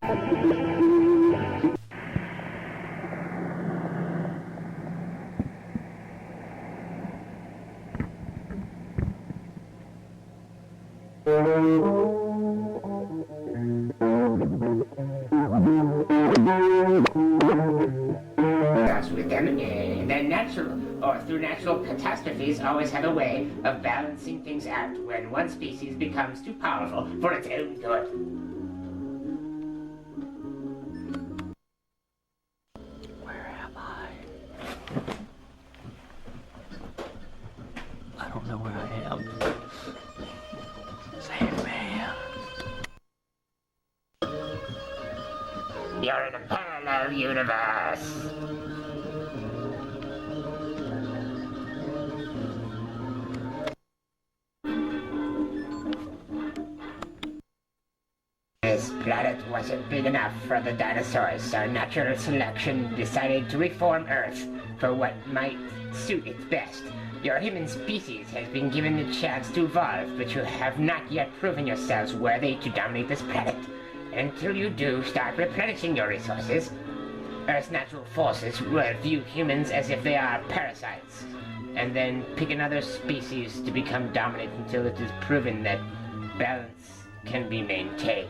With them, then natural or through natural catastrophes always have a way of balancing things out when one species becomes too powerful for its own good. Where am I? I don't know where I am. Save me. You're in a parallel universe. This planet wasn't big enough for the dinosaurs, so natural selection decided to reform Earth for what might suit its best. Your human species has been given the chance to evolve, but you have not yet proven yourselves worthy to dominate this planet. Until you do, start replenishing your resources. Earth's natural forces will view humans as if they are parasites, and then pick another species to become dominant until it is proven that balance can be maintained.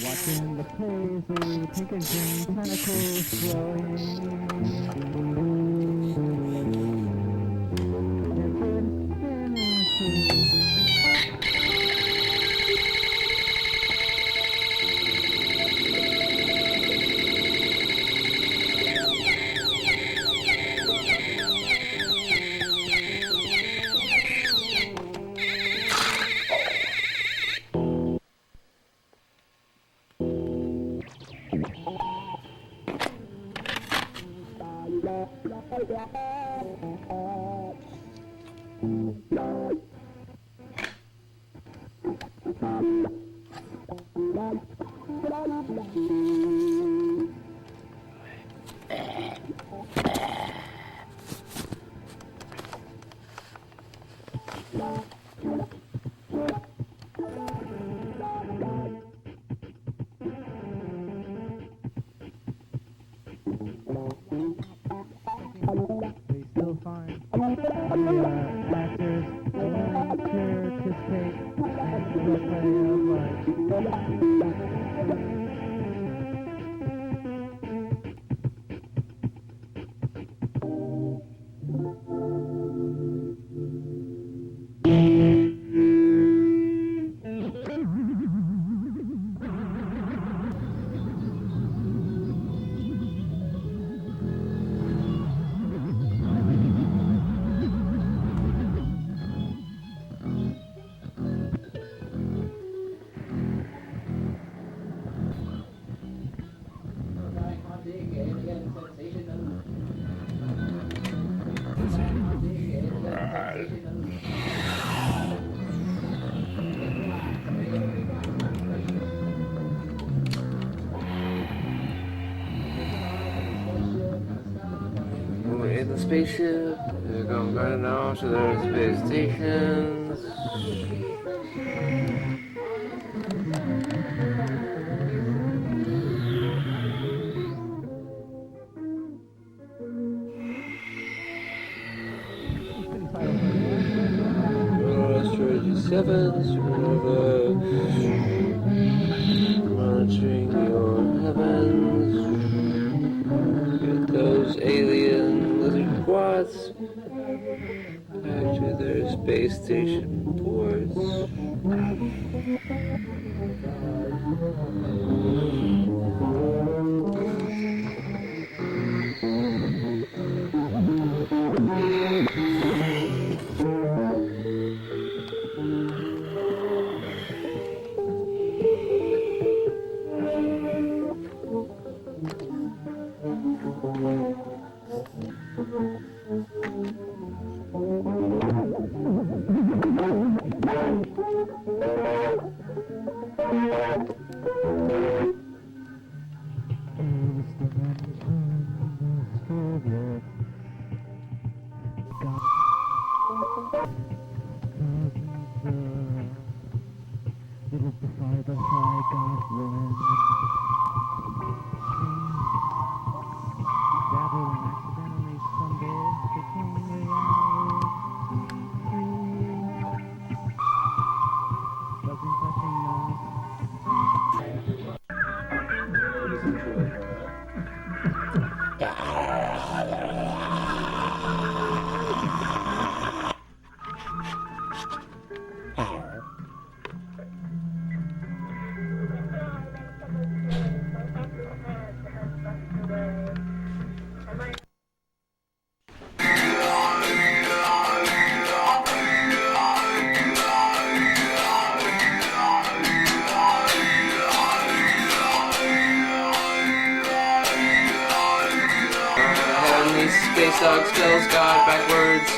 Watching the paisley, pink and green tentacles We're in the spaceship. We're going right now to the space stations. Asteroid G7, supernova, monitoring your heavens. Get those alien lizard quads back to their space station ports. Space dog spells God backwards.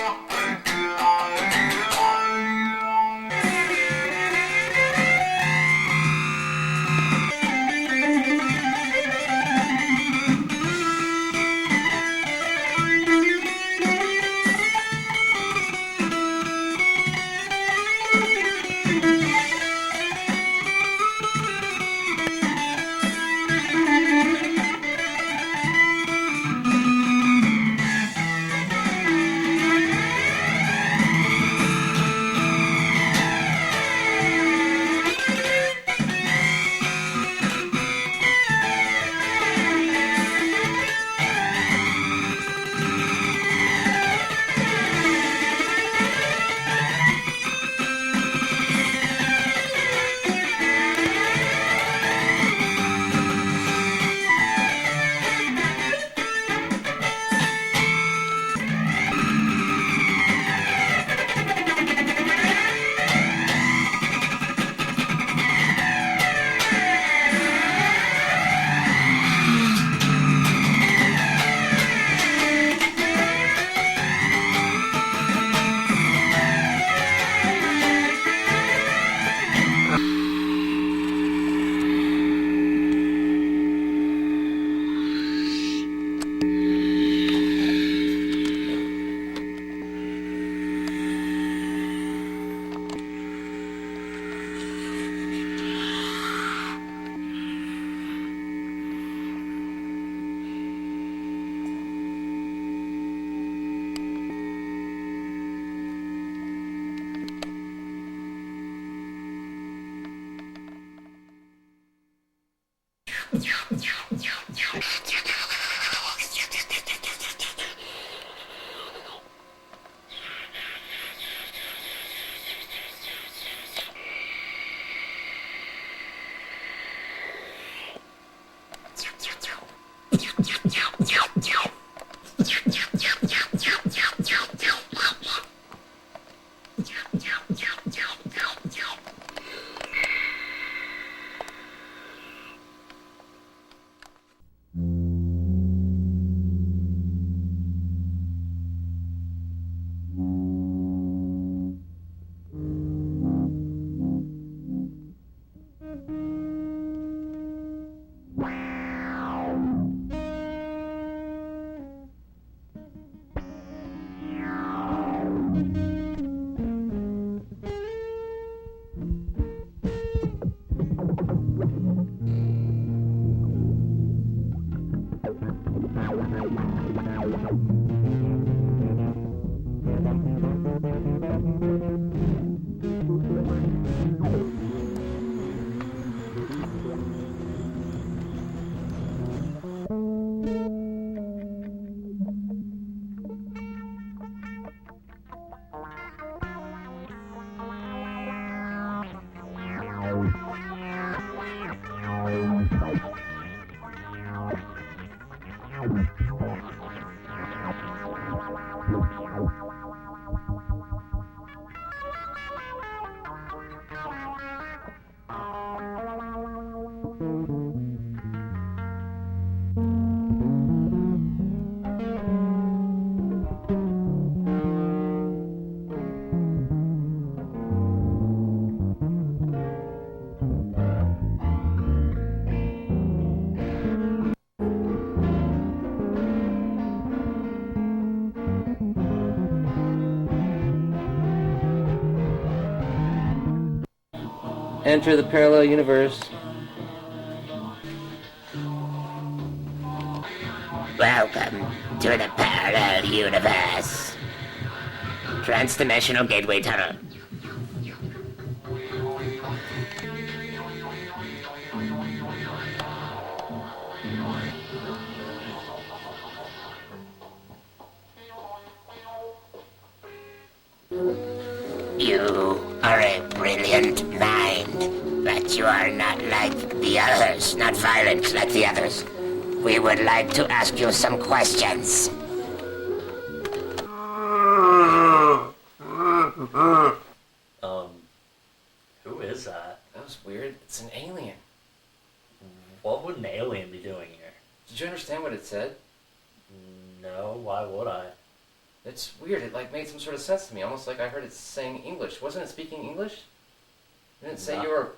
Enter the parallel universe. Welcome to the parallel universe. Transdimensional gateway tunnel. You are a brilliant mind, but you are not like the others, not violent like the others. We would like to ask you some questions. Who is that? That was weird. It's an alien. What would an alien be doing here? Did you understand what it said? No, why would I? It's weird. It like made some sort of sense to me, almost like I heard it saying English. Wasn't it speaking English? Didn't it say No. you were?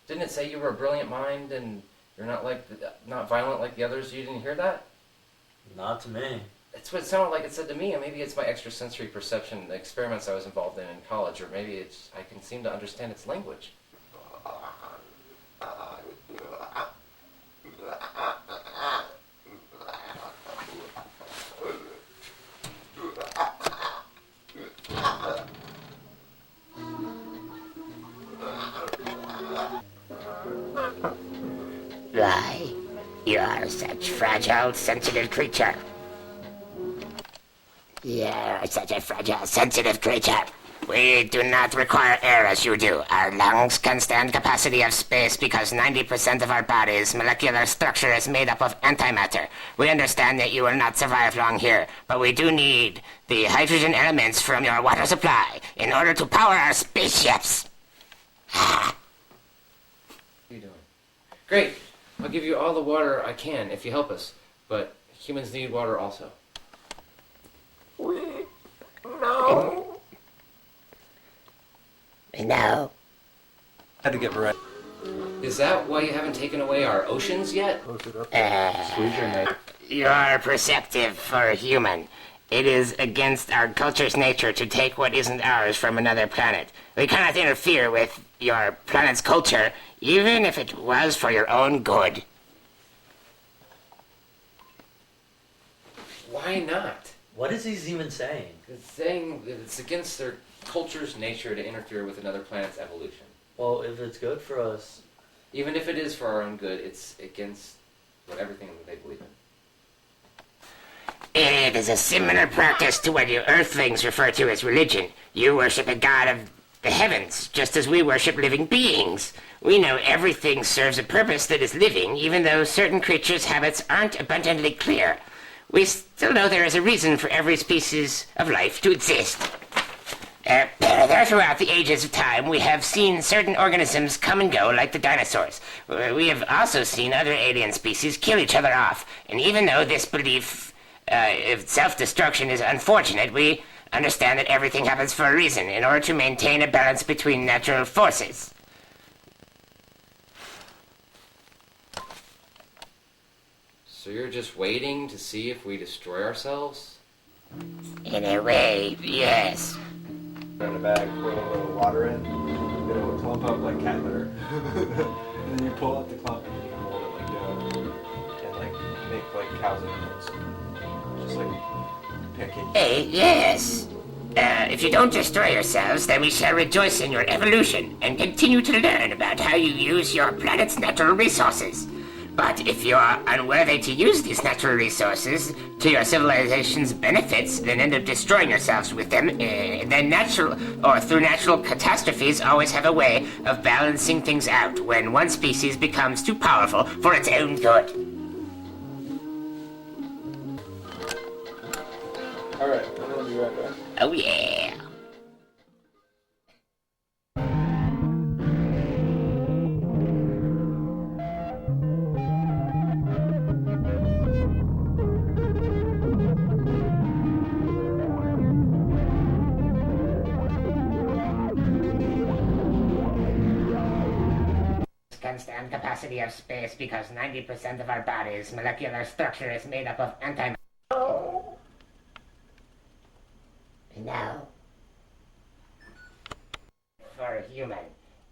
Didn't it say you were a brilliant mind and you're not like not violent like the others? You didn't hear that? Not to me. That's what it sounded like it said to me, and maybe it's my extrasensory perception, the experiments I was involved in college, or maybe it's I can seem to understand its language. Why, you are such fragile, sensitive creature. You're such a fragile, sensitive creature. We do not require air as you do. Our lungs can stand capacity of space because 90% of our body's molecular structure is made up of antimatter. We understand that you will not survive long here, but we do need the hydrogen elements from your water supply in order to power our spaceships. What are you doing? Great. I'll give you all the water I can if you help us, but humans need water also. No. No. Had to get right. Is that why you haven't taken away our oceans yet? You're perceptive for a human. It is against our culture's nature to take what isn't ours from another planet. We cannot interfere with your planet's culture, even if it was for your own good. Why not? What is he even saying? It's saying that it's against their culture's nature to interfere with another planet's evolution. Well, if it's good for us, Even if it is for our own good, it's against everything that they believe in. It is a similar practice to what you Earthlings refer to as religion. You worship a god of the heavens, just as we worship living beings. We know everything serves a purpose that is living, even though certain creatures' habits aren't abundantly clear. We still know there is a reason for every species of life to exist. Throughout the ages of time, we have seen certain organisms come and go like the dinosaurs. We have also seen other alien species kill each other off, and even though this belief of self-destruction is unfortunate, we understand that everything happens for a reason, in order to maintain a balance between natural forces. So you're just waiting to see if we destroy ourselves? In a way, yes. Put in a bag, pour a little water in, it'll clump up like cat litter. And then you pull out the clump and you can mold it like dough. And like make like cows and humans. Just like pancake. Hey, yes. If you don't destroy yourselves, then we shall rejoice in your evolution and continue to learn about how you use your planet's natural resources. But if you are unworthy to use these natural resources to your civilization's benefits, then end up destroying yourselves with them, then through natural catastrophes always have a way of balancing things out when one species becomes too powerful for its own good. Alright, I'm gonna be right back. Oh yeah. Can stand capacity of space because 90% of our body's molecular structure is made up of anti. No. For a human,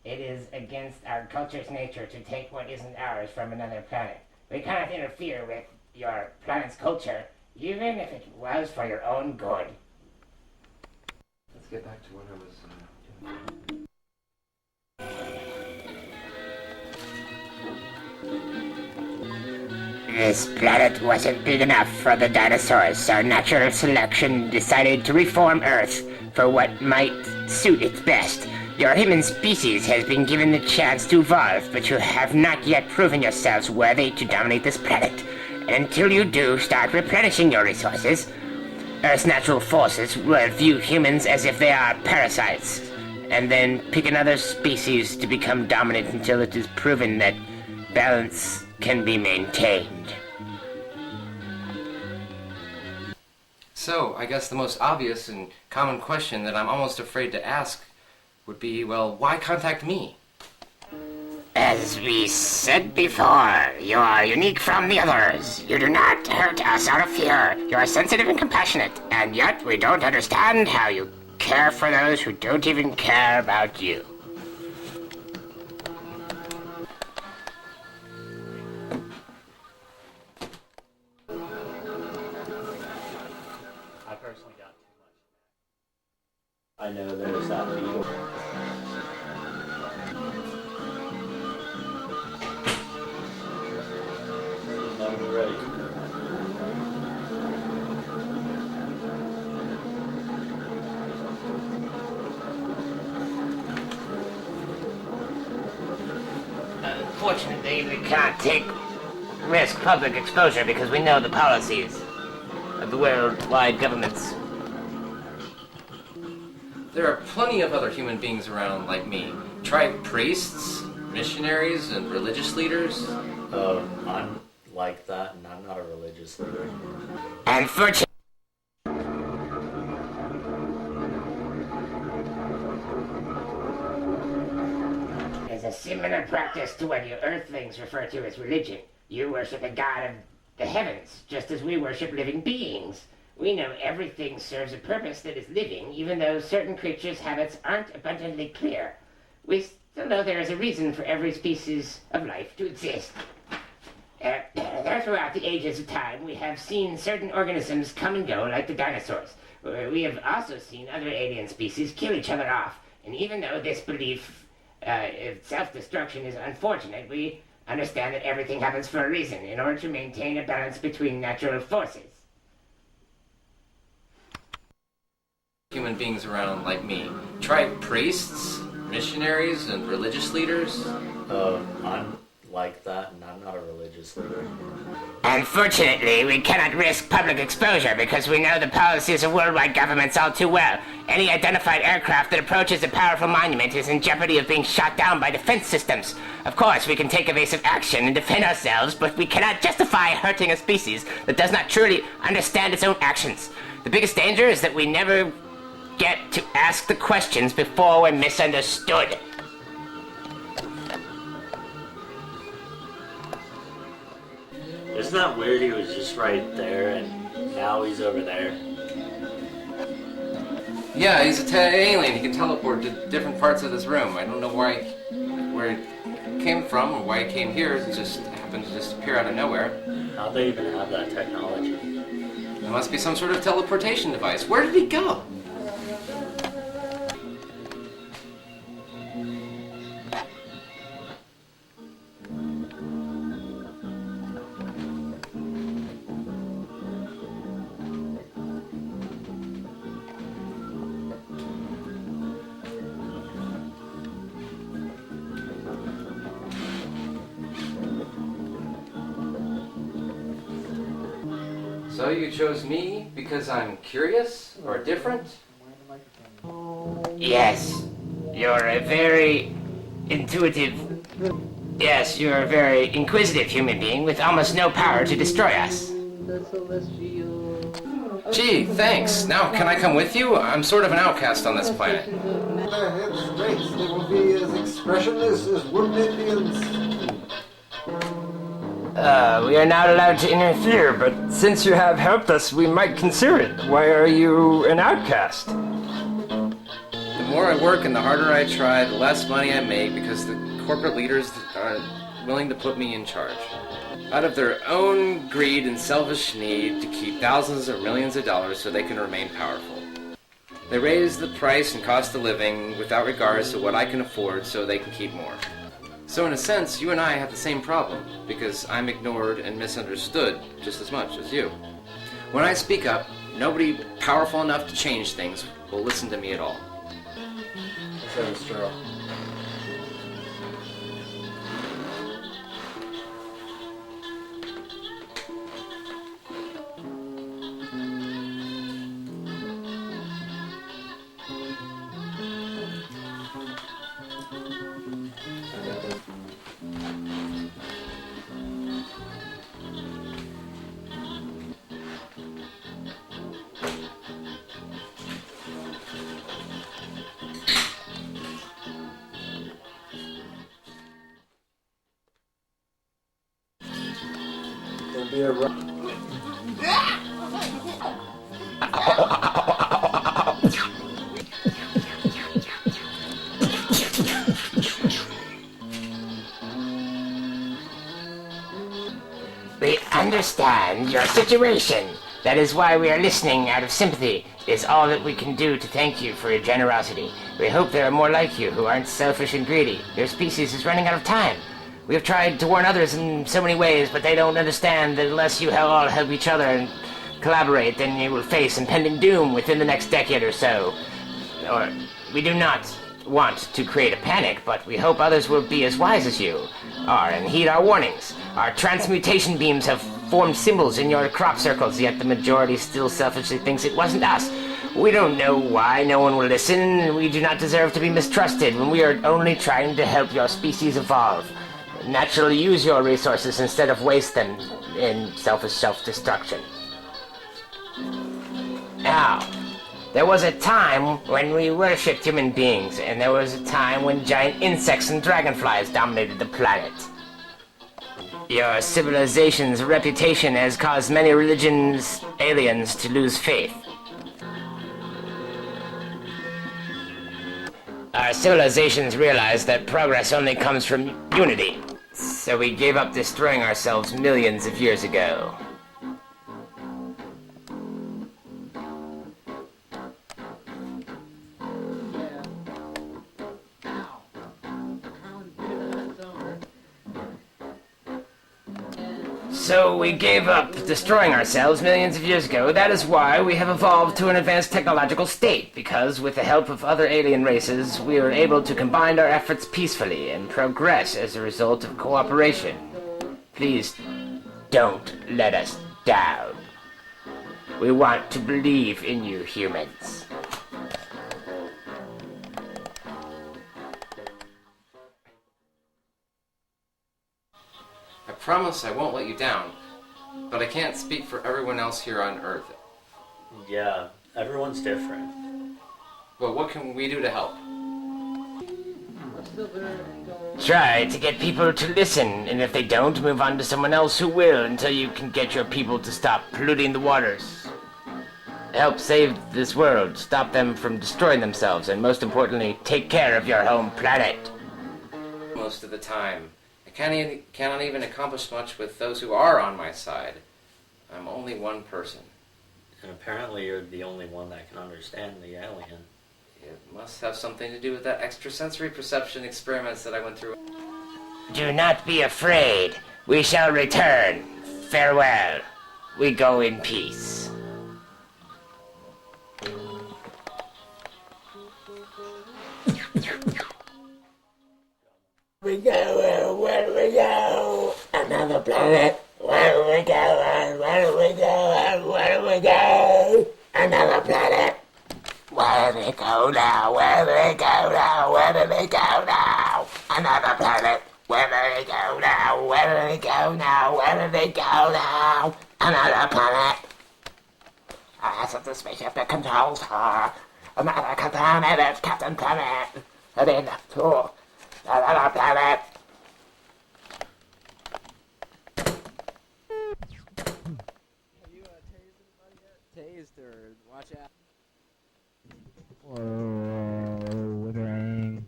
it is against our culture's nature to take what isn't ours from another planet. We cannot interfere with your planet's culture, even if it was for your own good. Let's get back to what I was This planet wasn't big enough for the dinosaurs, so natural selection decided to reform Earth for what might suit it best. Your human species has been given the chance to evolve, but you have not yet proven yourselves worthy to dominate this planet. And until you do start replenishing your resources, Earth's natural forces will view humans as if they are parasites, and then pick another species to become dominant until it is proven that balance can be maintained. So, I guess the most obvious and common question that I'm almost afraid to ask would be, well, why contact me? As we said before, you are unique from the others. You do not hurt us out of fear. You are sensitive and compassionate, and yet we don't understand how you care for those who don't even care about you. I personally got too much. I know there's that beetle. I'm ready. Unfortunately, we can't risk public exposure because we know the policies of the worldwide governments. There are plenty of other human beings around like me. Try priests, missionaries, and religious leaders. I'm like that, and I'm not a religious leader. Unfortunately, is a similar practice to what you Earthlings refer to as religion. You worship a god of the heavens, just as we worship living beings. We know everything serves a purpose that is living, even though certain creatures' habits aren't abundantly clear. We still know there is a reason for every species of life to exist. Throughout the ages of time, we have seen certain organisms come and go like the dinosaurs. We have also seen other alien species kill each other off, and even though this belief If self-destruction is unfortunate, we understand that everything happens for a reason in order to maintain a balance between natural forces. Human beings around like me. Try priests, missionaries, and religious leaders. I'm like that, and I'm not a religious leader. Unfortunately, we cannot risk public exposure because we know the policies of worldwide governments all too well. Any identified aircraft that approaches a powerful monument is in jeopardy of being shot down by defense systems. Of course, we can take evasive action and defend ourselves, but we cannot justify hurting a species that does not truly understand its own actions. The biggest danger is that we never get to ask the questions before we're misunderstood. Isn't that weird? He was just right there, and now he's over there. Yeah, he's an alien. He can teleport to different parts of this room. I don't know where he came from or why he came here. It just happened to just appear out of nowhere. How'd they even have that technology? There must be some sort of teleportation device. Where did he go? So you chose me because I'm curious or different? Yes, you're a very intuitive... Yes, you're a very inquisitive human being with almost no power to destroy us. Gee, thanks. Now, can I come with you? I'm sort of an outcast on this planet. Their heads straight, they will be as expressionless as wooden Indians. We are not allowed to interfere, but since you have helped us, we might consider it. Why are you an outcast? The more I work and the harder I try, the less money I make because the corporate leaders are willing to put me in charge. Out of their own greed and selfish need to keep thousands or millions of dollars so they can remain powerful. They raise the price and cost of living without regards to what I can afford so they can keep more. So in a sense, you and I have the same problem, because I'm ignored and misunderstood just as much as you. When I speak up, nobody powerful enough to change things will listen to me at all. So it's true. There'll be a We understand your situation. That is why we are listening out of sympathy. It is all that we can do to thank you for your generosity. We hope there are more like you who aren't selfish and greedy. Your species is running out of time. We have tried to warn others in so many ways, but they don't understand that unless you all help each other and collaborate, then you will face impending doom within the next decade or so. Or, we do not want to create a panic, but we hope others will be as wise as you are and heed our warnings. Our transmutation beams have formed symbols in your crop circles, yet the majority still selfishly thinks it wasn't us. We don't know why no one will listen, and we do not deserve to be mistrusted when we are only trying to help your species evolve. Naturally use your resources instead of waste them in selfish self-destruction. Now, there was a time when we worshipped human beings, and there was a time when giant insects and dragonflies dominated the planet. Your civilization's reputation has caused many aliens to lose faith. Our civilizations realized that progress only comes from unity, so we gave up destroying ourselves millions of years ago. So we gave up destroying ourselves millions of years ago. That is why we have evolved to an advanced technological state, because with the help of other alien races, we were able to combine our efforts peacefully and progress as a result of cooperation. Please, don't let us down. We want to believe in you, humans. I promise I won't let you down, but I can't speak for everyone else here on Earth. Yeah, everyone's different. But what can we do to help? Try to get people to listen, and if they don't, move on to someone else who will until you can get your people to stop polluting the waters. Help save this world, stop them from destroying themselves, and most importantly, take care of your home planet. Most of the time, I cannot even accomplish much with those who are on my side. I'm only one person. And apparently you're the only one that can understand the alien. It must have something to do with that extrasensory perception experiments that I went through. Do not be afraid. We shall return. Farewell. We go in peace. We go, where do we go? Another planet. Where do we go? Where do we go? Where do we go? Another planet. Where do we go now? Where do we go now? Where do we go now? Another planet. Where do we go now? Where do we go now? Where do we go now? Another planet. That's what the spaceship that controls her. Another planet. It's Captain Planet. Heading to another planet. Tased or watch out. Withering.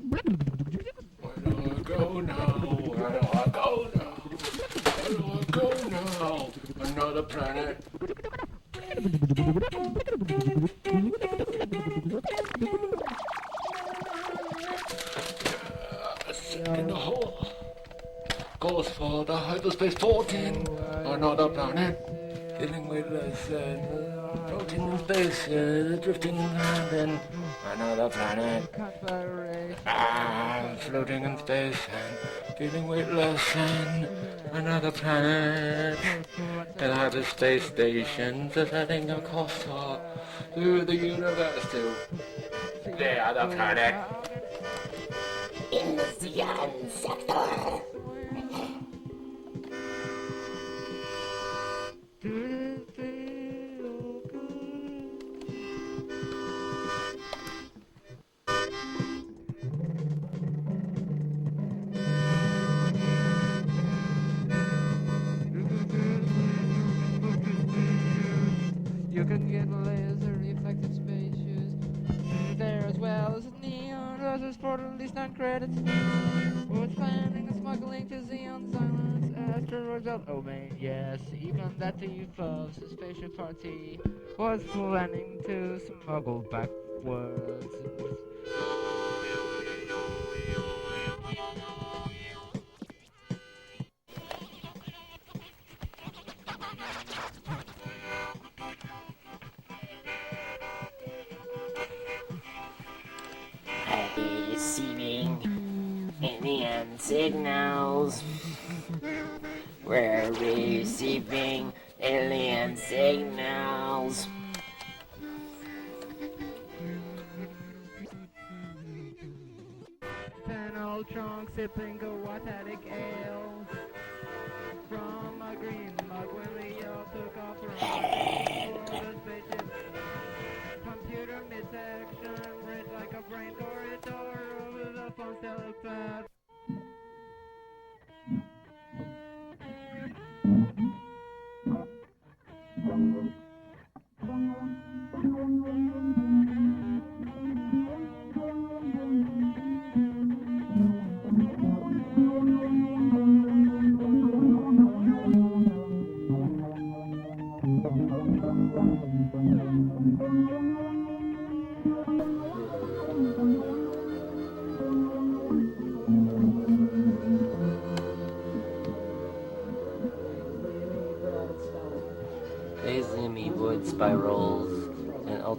Where do I go now? Where do I go now? Where do I go now? Another planet. In the hole. Goes for the hyperspace 14. Another planet. Dealing with less floating in space, drifting in London. Another planet. I'm floating in space and dealing with less than another planet. And hyperspace stations are heading across through the universe to the other planet. In the Zeon sector. You can get laser reflected space shoes there as well as neon roses for at least 9 credits. Was planning and smuggling to Zeon silence asteroids out. Oh man, yes, even that thief of the spaceship party was planning to smuggle backwards. Receiving alien signals. We're receiving alien signals. Panel trunk sipping Guatatic ale from a green mug when we all took off from the spaceship. Computer midsection, bridge like a brain corridor over the phone's telepath.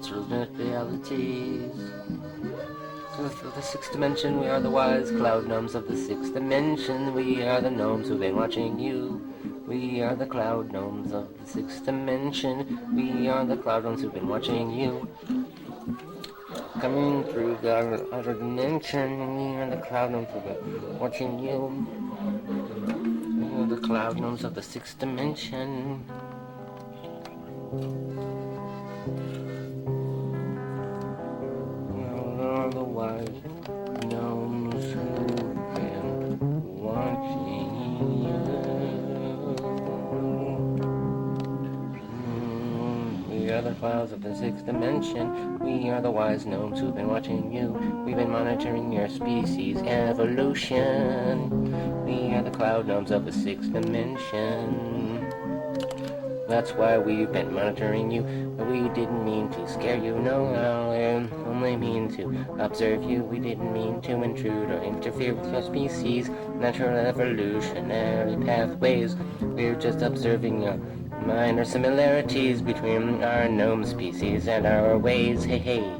alternate realities. Of the sixth dimension, we are the wise cloud gnomes of the sixth dimension. We are the gnomes who've been watching you. We are the cloud gnomes of the sixth dimension. We are the cloud gnomes who've been watching you. Coming through the other dimension, we are the cloud gnomes who've been watching you. We are the cloud gnomes of the sixth dimension. We are the wise gnomes who've been watching you. We are the clouds of the sixth dimension. We are the wise gnomes who've been watching you. We've been monitoring your species evolution. We are the cloud gnomes of the sixth dimension. That's why we've been monitoring you. But we didn't mean to scare you, no, we only mean to observe you. We didn't mean to intrude or interfere with your species' natural evolutionary pathways. We're just observing minor similarities between our gnome species and our ways. Hey, hey.